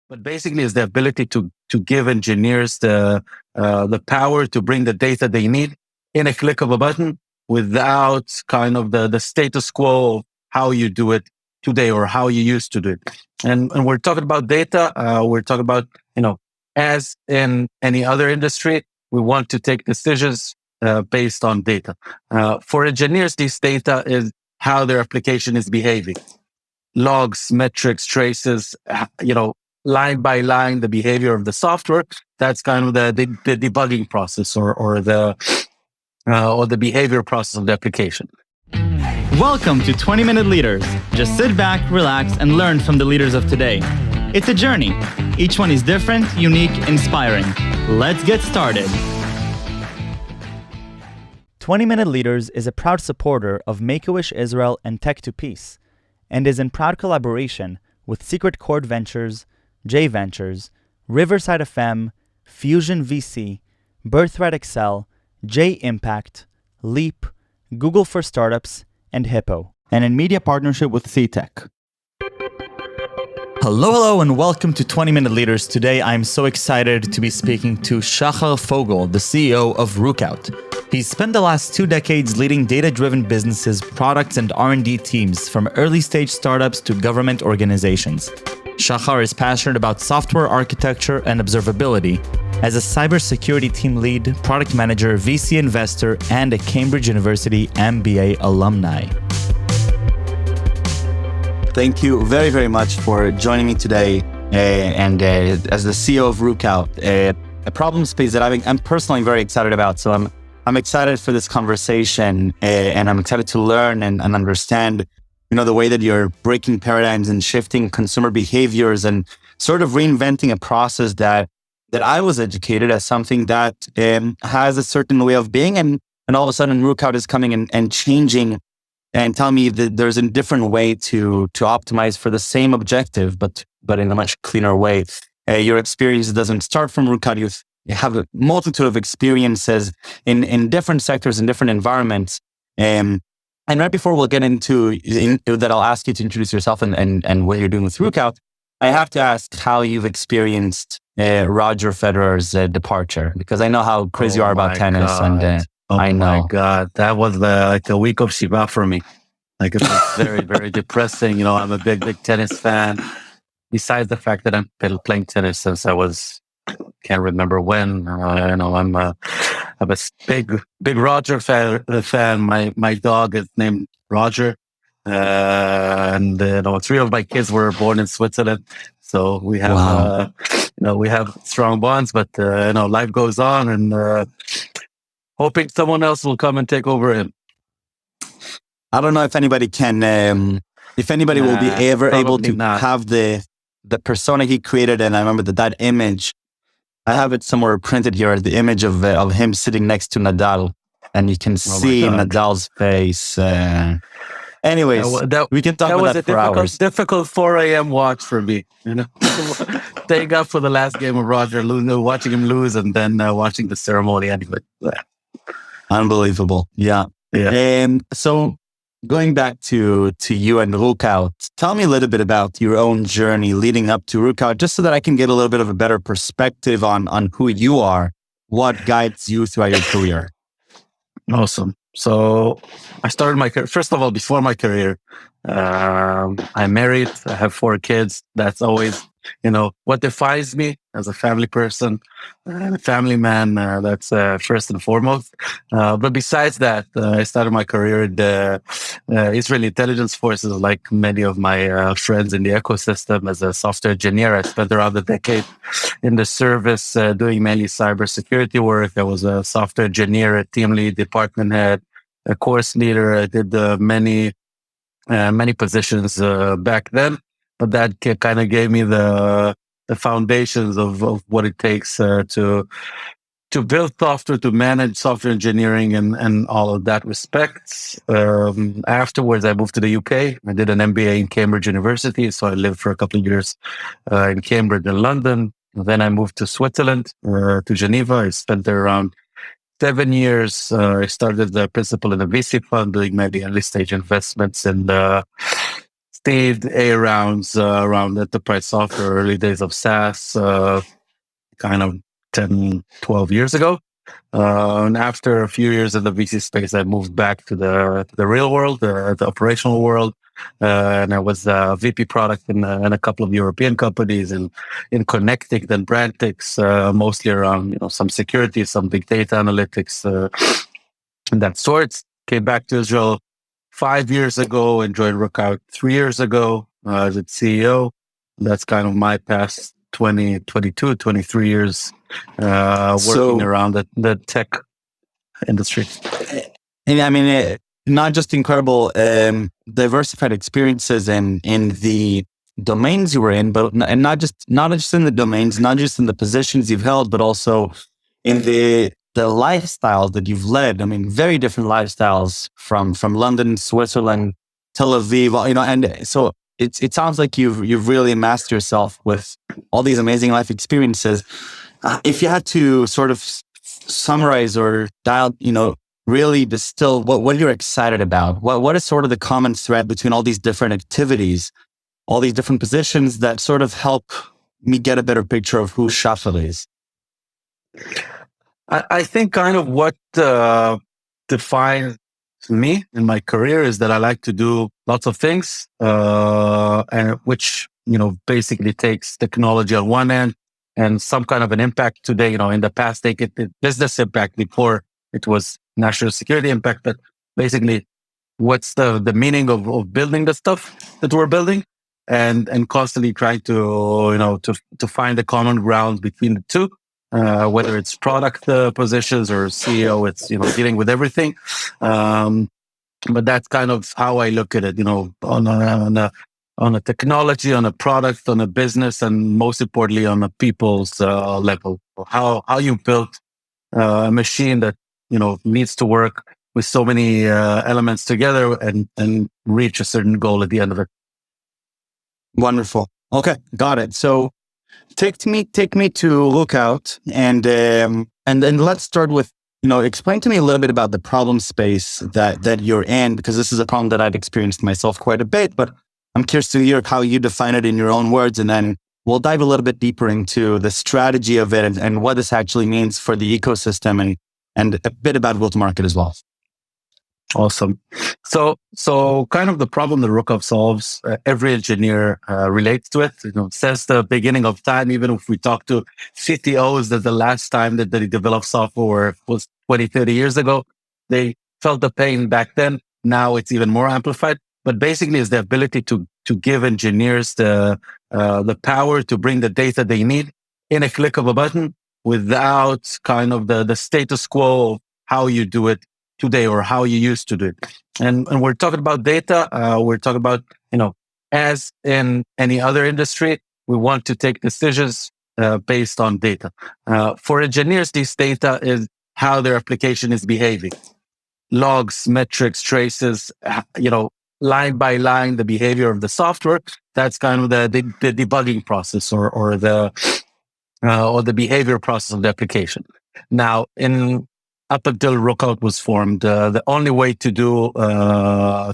but basically is the ability to give engineers the power to bring the data they need in a click of a button without kind of the status quo of how you do it today or how you used to do it. And we're talking about data. We're talking about, as in any other industry, we want to take decisions based on data. For engineers, this data is how their application is behaving. Logs, metrics, traces, line by line, the behavior of the software. That's kind of the debugging process or the behavior process of the application. Welcome to 20-Minute Leaders. Just sit back, relax, and learn from the leaders of today. It's a journey. Each one is different, unique, inspiring. Let's get started. 20-Minute Leaders is a proud supporter of Make-A-Wish Israel and Tech to Peace, and is in proud collaboration with Secret Chord Ventures, J Ventures, Riverside FM, Fusion VC, Birthright Excel, J Impact, Leap, Google for Startups, and Hippo, and in media partnership with CTech. Hello, and welcome to 20-Minute Leaders. Today, I'm so excited to be speaking to Shahar Fogel, the CEO of Rookout. He's spent the last 2 decades leading data-driven businesses, products, and R&D teams from early-stage startups to government organizations. Shahar is passionate about software architecture and observability. As a cybersecurity team lead, product manager, VC investor, and a Cambridge University MBA alumni. Thank you very, very much for joining me today as the CEO of Rookout, a problem space that I'm personally very excited about. So I'm excited for this conversation, and I'm excited to learn and understand, the way that you're breaking paradigms and shifting consumer behaviors and sort of reinventing a process that I was educated as something that has a certain way of being, and all of a sudden Rookout is coming and changing and telling me that there's a different way to optimize for the same objective, but in a much cleaner way. Your experience doesn't start from Rookout. You have a multitude of experiences in different sectors, in different environments. And right before we'll get into that, I'll ask you to introduce yourself and what you're doing with Rookout. I have to ask how you've experienced Roger Federer's departure, because I know how crazy you are about tennis. God. And I know. Oh my God, that was like a week of Shiva for me. Like it was very, very depressing. I'm a big tennis fan. Besides the fact that I'm playing tennis since I can't remember when. I'm a big Roger fan. My dog is named Roger, and 3 of my kids were born in Switzerland. So we have we have strong bonds. But life goes on, and hoping someone else will come and take over him. I don't know if anybody can, will be ever able to have the persona he created. And I remember that image. I have it somewhere printed here, the image of him sitting next to Nadal, and you can see Nadal's face. Anyways, we can talk about that for hours. Difficult 4 a.m. watch for me, Staying up for the last game of Roger, watching him lose, and then watching the ceremony anyway. Unbelievable. Yeah. So going back to you and Rookout, tell me a little bit about your own journey leading up to Rookout, just so that I can get a little bit of a better perspective on who you are, what guides you throughout your career. Awesome. So I started my career, first of all, before my career, I'm married, I have 4 kids. That's always, what defines me as a family person, a family man, that's first and foremost. But besides that, I started my career in the Israeli intelligence forces, like many of my friends in the ecosystem, as a software engineer. I spent around a decade in the service doing mainly cybersecurity work. I was a software engineer, a team lead, department head, a course leader. I did many positions back then. But that kind of gave me the foundations of what it takes to build software, to manage software engineering and all of that respects. Afterwards, I moved to the UK. I did an MBA in Cambridge University. So I lived for a couple of years in Cambridge and London. Then I moved to Switzerland, to Geneva. I spent there around 7 years. I started the principal in a VC fund, doing maybe early stage investments in the seed A rounds around enterprise software, early days of SaaS, kind of 10, 12 years ago. And after a few years in the VC space, I moved back to the real world, the operational world. And I was VP product in a couple of European companies in Connectic and Brandtix, mostly around some security, some big data analytics, and that sorts. Came back to Israel 5 years ago and joined Rookout 3 years ago as its CEO. That's kind of my past 20, 22, 23 years working around the tech industry. And I mean, not just incredible diversified experiences in the domains you were in, but and not just in the domains, not just in the positions you've held, but also in the lifestyles that you've led. I mean, very different lifestyles from London, Switzerland, Tel Aviv. And so it sounds like you've really amassed yourself with all these amazing life experiences. If you had to sort of summarize or dial, really distill what you're excited about, what is sort of the common thread between all these different activities, all these different positions that sort of help me get a better picture of who Shahar is? I think kind of what defines me in my career is that I like to do lots of things, and which basically takes technology on one end and some kind of an impact today. In the past, take it business impact. Before it was national security impact. But basically, what's the meaning of building the stuff that we're building, and constantly trying to to find the common ground between the two. Whether it's product positions or CEO, it's dealing with everything. But that's kind of how I look at it. On a technology, on a product, on a business, and most importantly, on a people's level. How you built a machine that needs to work with so many elements together and reach a certain goal at the end of it. Wonderful. Okay, got it. So take me to Lookout, and then let's start with explain to me a little bit about the problem space that you're in, because this is a problem that I've experienced myself quite a bit. But I'm curious to hear how you define it in your own words, and then we'll dive a little bit deeper into the strategy of it and what this actually means for the ecosystem and a bit about go-to-market as well. Awesome. So kind of the problem that Rookout solves, every engineer relates to it. Since the beginning of time, even if we talk to CTOs, that the last time that they developed software was 20, 30 years ago, they felt the pain back then. Now it's even more amplified. But basically, it's the ability to give engineers the power to bring the data they need in a click of a button without kind of the status quo of how you do it today or how you used to do it. And we're talking about data. We're talking about, as in any other industry, we want to take decisions based on data. For engineers, this data is how their application is behaving. Logs, metrics, traces, line by line, the behavior of the software. That's kind of the debugging process or the behavior process of the application. Now, up until Rookout was formed, the only way to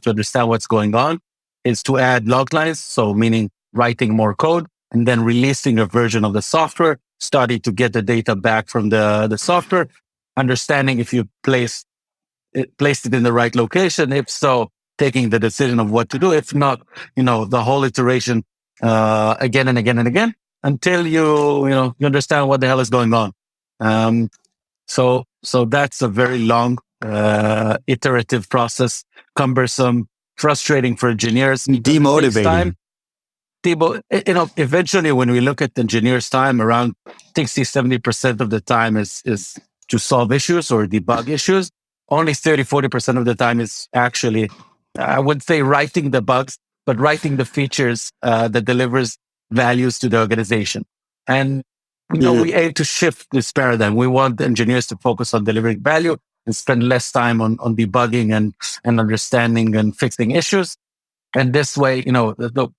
understand what's going on is to add log lines. So meaning writing more code and then releasing a version of the software, starting to get the data back from the software, understanding if you placed it in the right location. If so, taking the decision of what to do. If not, the whole iteration again and again and again until you understand what the hell is going on. So that's a very long, iterative process, cumbersome, frustrating for engineers, demotivating. Eventually, when we look at engineers' time, around 60-70% of the time is to solve issues or debug issues. Only 30-40% of the time is actually, I wouldn't say writing the bugs, but writing the features that delivers values to the organization. And we aim to shift this paradigm. We want engineers to focus on delivering value and spend less time on debugging and understanding and fixing issues. And this way,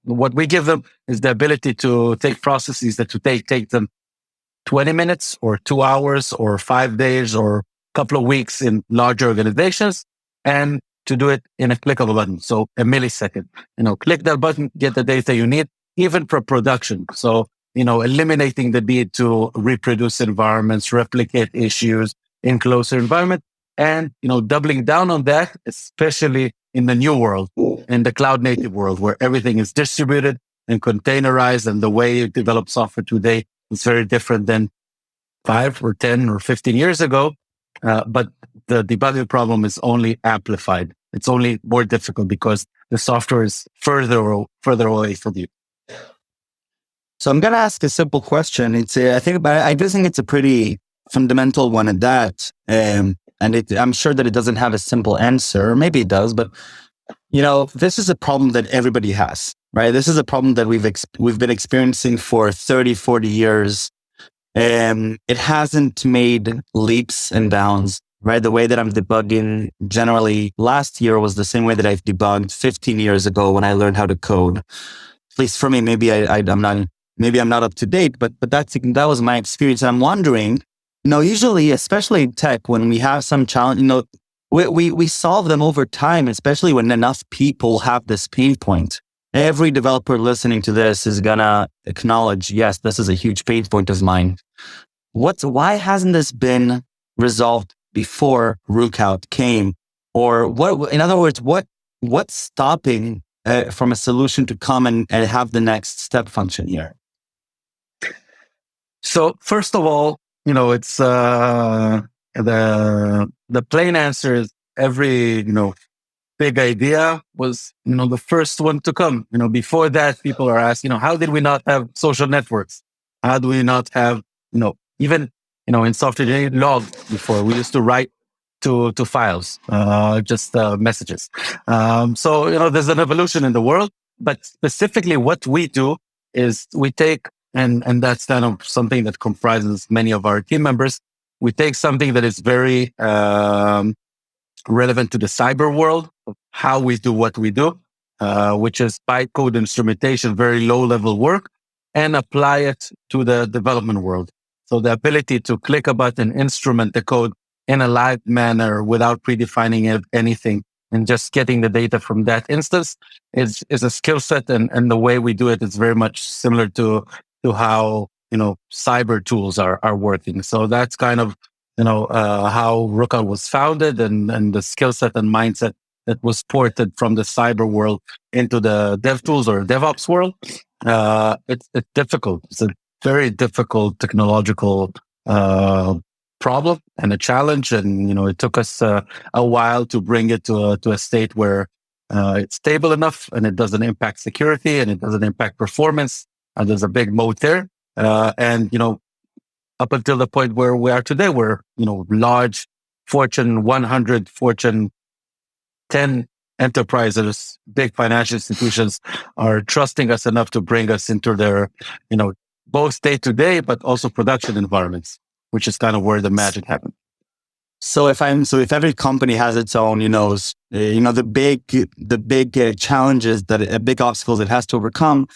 what we give them is the ability to take processes that take them 20 minutes or 2 hours or 5 days or a couple of weeks in larger organizations, and to do it in a click of a button. So a millisecond, click that button, get the data you need, even for production. So, eliminating the need to reproduce environments, replicate issues in closer environment, and, doubling down on that, especially in the new world, in the cloud native world, where everything is distributed and containerized, and the way you develop software today is very different than 5 or 10 or 15 years ago. But the debugging problem is only amplified. It's only more difficult because the software is further away from you. So I'm going to ask a simple question. I do think it's a pretty fundamental one at that. I'm sure that it doesn't have a simple answer, or maybe it does, but this is a problem that everybody has, right? This is a problem that we've been experiencing for 30, 40 years. It hasn't made leaps and bounds, right? The way that I'm debugging generally last year was the same way that I've debugged 15 years ago when I learned how to code. At least for me, maybe I'm not up to date, but that was my experience. And I'm wondering, usually, especially in tech, when we have some challenge, we solve them over time, especially when enough people have this pain point. Every developer listening to this is gonna acknowledge, yes, this is a huge pain point of mine. Why hasn't this been resolved before Rookout came? Or in other words, what's stopping from a solution to come and have the next step function here? So first of all, it's the plain answer is every big idea was the first one to come. Before that, people are asking, how did we not have social networks? How do we not have even in software engineering logs before? We used to write to files, just messages. So there's an evolution in the world, but specifically what we do is we take and that's kind of something that comprises many of our team members. We take something that is very relevant to the cyber world, of how we do what we do, which is bytecode instrumentation, very low level work, and apply it to the development world. So the ability to click a button, instrument the code in a live manner without predefining anything and just getting the data from that instance is a skill set. And the way we do it is very much similar to how, cyber tools are working. So that's kind of, how Rookout was founded and the skill set and mindset that was ported from the cyber world into the dev tools or DevOps world. It's difficult. It's a very difficult technological problem and a challenge. And, it took us a while to bring it to a state where it's stable enough and it doesn't impact security and it doesn't impact performance. And there's a big moat there. And up until the point where we are today, where, large Fortune 100, Fortune 10 enterprises, big financial institutions are trusting us enough to bring us into their, both day to day, but also production environments, which is kind of where the magic happens. So if every company has its own, the big challenges big obstacles it has to overcome,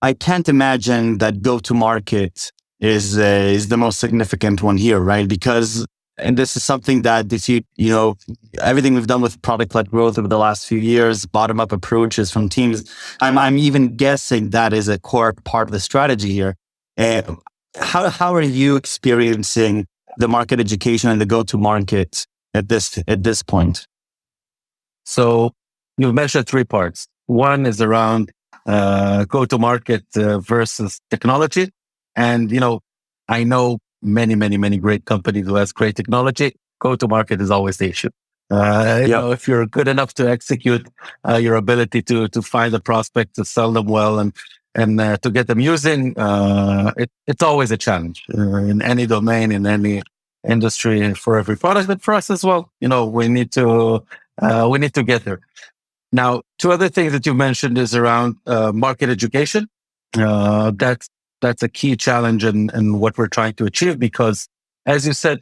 I can't imagine that go-to-market is the most significant one here, right? Because, and this is something that everything we've done with product-led growth over the last few years, bottom-up approaches from teams, I'm even guessing that is a core part of the strategy here. How are you experiencing the market education and the go-to-market at this point? So you've mentioned three parts. One is around go-to-market versus technology. And, I know many great companies who has great technology. Go-to-market is always the issue. If you're good enough to execute, your ability to find a prospect, to sell them well and to get them using, it's always a challenge in any domain, in any industry, for every product, but for us as well. We need to get there. Now, two other things that you mentioned is around market education. That's a key challenge in what we're trying to achieve because, as you said,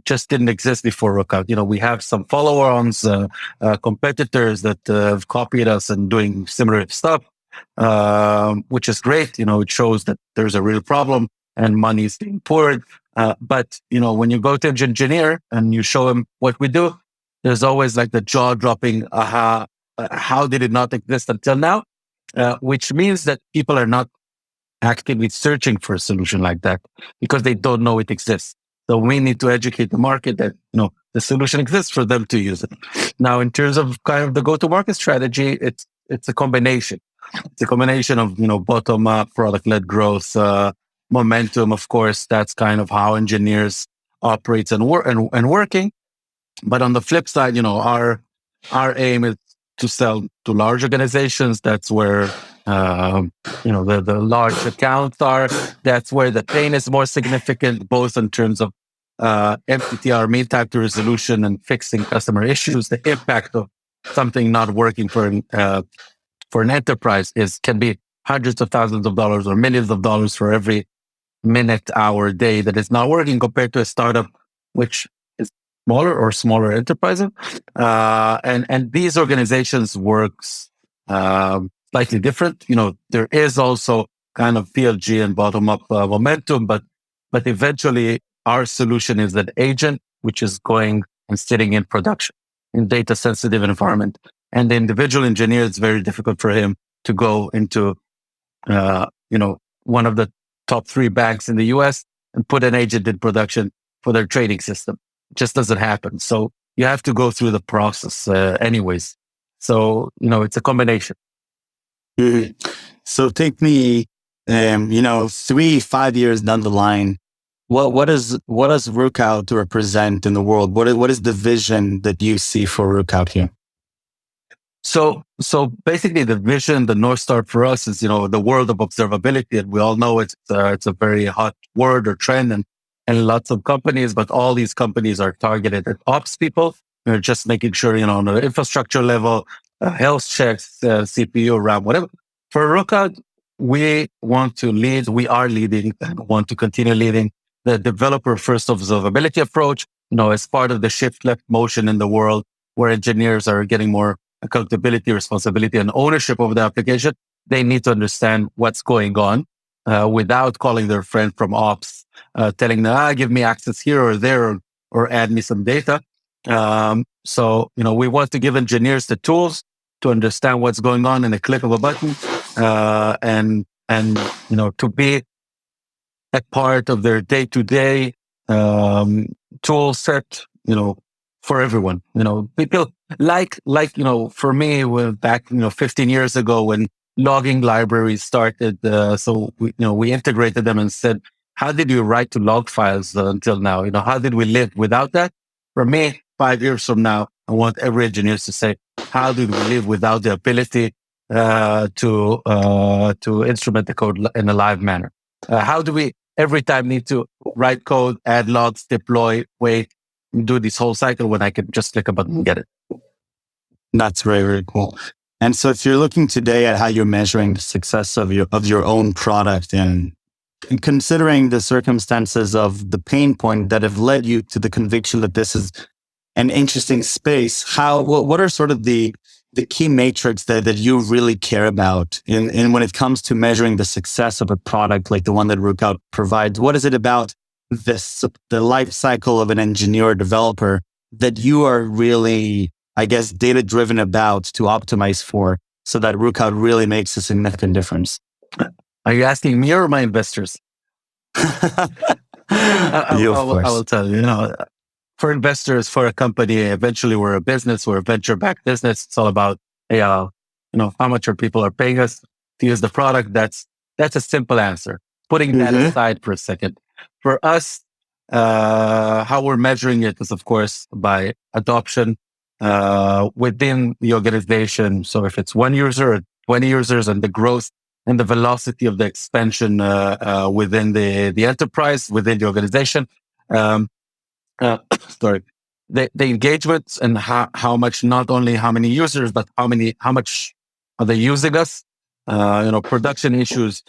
just didn't exist before Rookout. We have some follow-ons, competitors that have copied us and doing similar stuff, which is great. It shows that there's a real problem and money is being poured. But when you go to an engineer and you show him what we do, there's always like the jaw dropping, aha, how did it not exist until now? Which means that people are not actively searching for a solution like that because they don't know it exists. So we need to educate the market that, the solution exists for them to use it. Now, in terms of kind of the go-to-market strategy, it's a combination. It's a combination of, bottom-up, product-led growth, momentum. Of course, that's kind of how engineers operates and working. But on the flip side, our aim is to sell to large organizations. That's where the large accounts are. That's where the pain is more significant, both in terms of MTTR, mean time to resolution, and fixing customer issues. The impact of something not working for an enterprise can be hundreds of thousands of dollars or millions of dollars for every minute, hour, day that is not working, compared to a startup, which is smaller enterprises. And these organizations works slightly different. There is also kind of PLG and bottom up momentum, but eventually our solution is an agent which is going and sitting in production in data sensitive environment. And the individual engineer, it's very difficult for him to go into, one of the top 3 banks in the US and put an agent in production for their trading system. It just doesn't happen. So you have to go through the process anyways. So, it's a combination. Mhm. So take me, 3-5 years down the line. What does Rookout represent in the world? What is the vision that you see for Rookout here? So basically, the vision, the North Star for us is, the world of observability. And we all know it's a very hot word or trend, and lots of companies, but all these companies are targeted at ops people. They're just making sure, on the infrastructure level, health checks, CPU, RAM, whatever. For Rookout, we want to lead. We are leading and want to continue leading the developer first observability approach, as part of the shift left motion in the world, where engineers are getting more accountability, responsibility, and ownership of the application. They need to understand what's going on without calling their friend from ops, telling them, give me access here or there, or add me some data. So, we want to give engineers the tools to understand what's going on in a click of a button, and to be a part of their day-to-day tool set, for everyone. People like, for me, back, 15 years ago when logging libraries started. So we integrated them and said, how did you write to log files until now? How did we live without that? For me, 5 years from now, I want every engineer to say, how did we live without the ability to instrument the code in a live manner? How do we every time need to write code, add logs, deploy, wait, do this whole cycle when I can just click a button and get it? That's very, very cool. And so if you're looking today at how you're measuring the success of your own product, and considering the circumstances of the pain point that have led you to the conviction that this is an interesting space, what are sort of the key metrics that you really care about in when it comes to measuring the success of a product like the one that Rookout provides? What is it about the life cycle of an engineer or developer that you are really, I guess, data driven about to optimize for, so that Rookout really makes a significant difference? Are you asking me or my investors? I will tell you, for investors, for a company, eventually we're a business, we're a venture-backed business. It's all about, how much people are paying us to use the product. That's a simple answer. Putting that aside for a second. For us, how we're measuring it is, of course, by adoption within the organization. So if it's 1 user or 20 users, and the growth and the velocity of the expansion within the enterprise, within the organization. Sorry, the engagements and how much, not only how many users, but how much are they using us? Production issues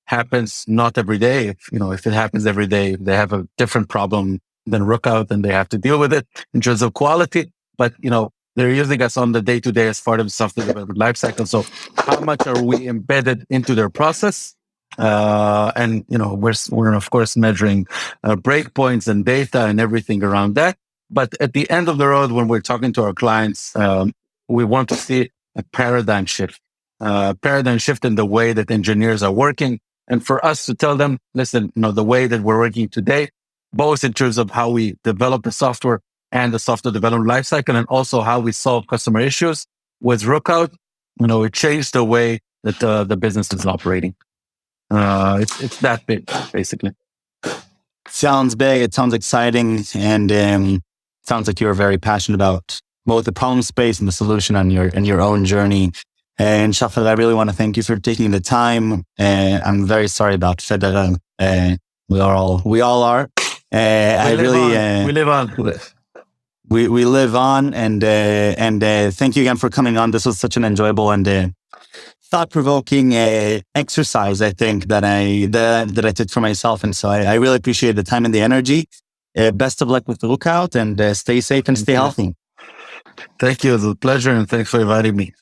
happens not every day. If it happens every day, they have a different problem than Rookout, and they have to deal with it in terms of quality. But they're using us on the day-to-day as part of the software development lifecycle. So how much are we embedded into their process? And we're of course measuring breakpoints and data and everything around that. But at the end of the road, when we're talking to our clients, we want to see a paradigm shift in the way that engineers are working. And for us to tell them, listen, the way that we're working today, both in terms of how we develop the software and the software development lifecycle, and also how we solve customer issues with Rookout, it changed the way that the business is operating. It's that big, basically. Sounds big. It sounds exciting, and sounds like you're very passionate about both the problem space and the solution on your own journey. And Shafal, I really want to thank you for taking the time. I'm very sorry about Federer. We all are. We live on. We live on, and thank you again for coming on. This was such an enjoyable and thought-provoking exercise, I think, that I took for myself. And so I really appreciate the time and the energy. Best of luck with the Lookout, and stay safe and stay healthy. Thank you. It was a pleasure, and thanks for inviting me.